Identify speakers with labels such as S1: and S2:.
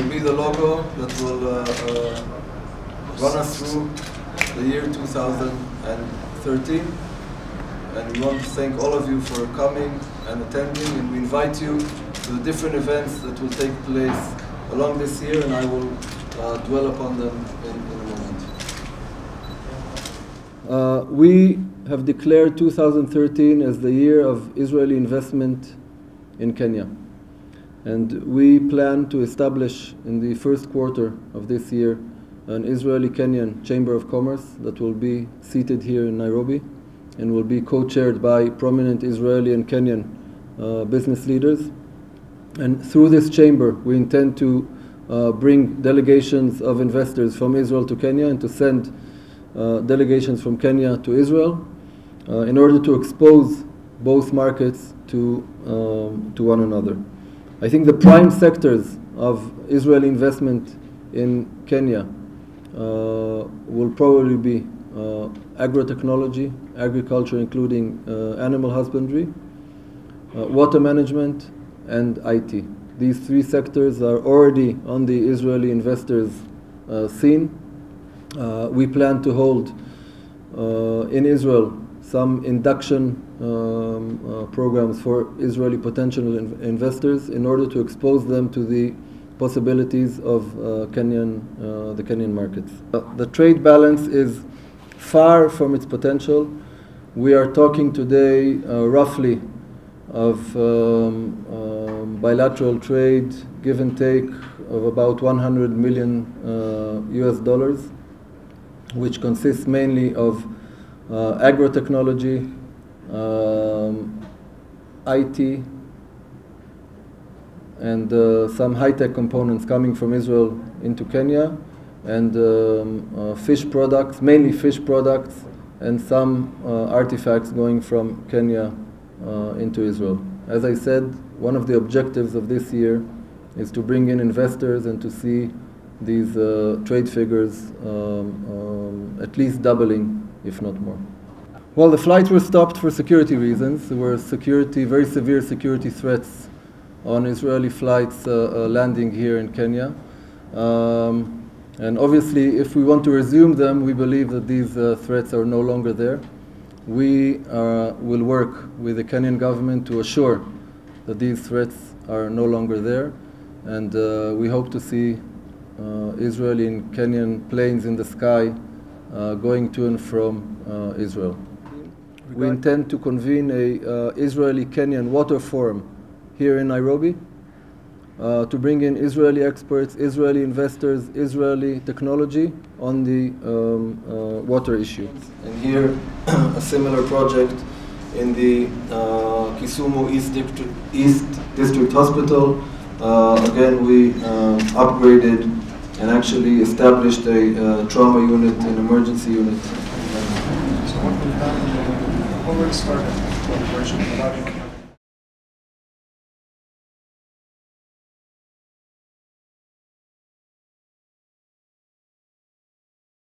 S1: will be the logo that will run us through the year 2013. And we want to thank all of you for coming and attending, and we invite you to the different events that will take place along this year, and I will dwell upon them in a moment. We have declared 2013 as the year of Israeli investment in Kenya. And we plan to establish in the first quarter of this year an Israeli-Kenyan Chamber of Commerce that will be seated here in Nairobi and will be co-chaired by prominent Israeli and Kenyan business leaders. And through this chamber, we intend to bring delegations of investors from Israel to Kenya and to send delegations from Kenya to Israel in order to expose both markets to one another. I think the prime sectors of Israeli investment in Kenya will probably be agrotechnology, agriculture including animal husbandry, water management, and IT. These three sectors are already on the Israeli investors' scene. We plan to hold in Israel some induction programs for Israeli potential investors in order to expose them to the possibilities of the Kenyan markets. The trade balance is far from its potential. We are talking today roughly of bilateral trade, give and take, of about 100 million US dollars, which consists mainly of agrotechnology, IT, and some high-tech components coming from Israel into Kenya, and fish products, mainly fish products, and some artifacts going from Kenya into Israel. As I said, one of the objectives of this year is to bring in investors and to see these trade figures at least doubling, if not more. Well, the flights were stopped for security reasons. There were very severe security threats on Israeli flights landing here in Kenya. And obviously, if we want to resume them, we believe that these threats are no longer there. We will work with the Kenyan government to assure that these threats are no longer there. And we hope to see Israeli and Kenyan planes in the sky going to and from Israel. We intend to convene a Israeli-Kenyan water forum here in Nairobi to bring in Israeli experts, Israeli investors, Israeli technology on the water issue. And here, a similar project in the Kisumu East District Hospital. Again, we upgraded and actually established a trauma unit, an emergency unit.
S2: So what we've done, already started cooperation with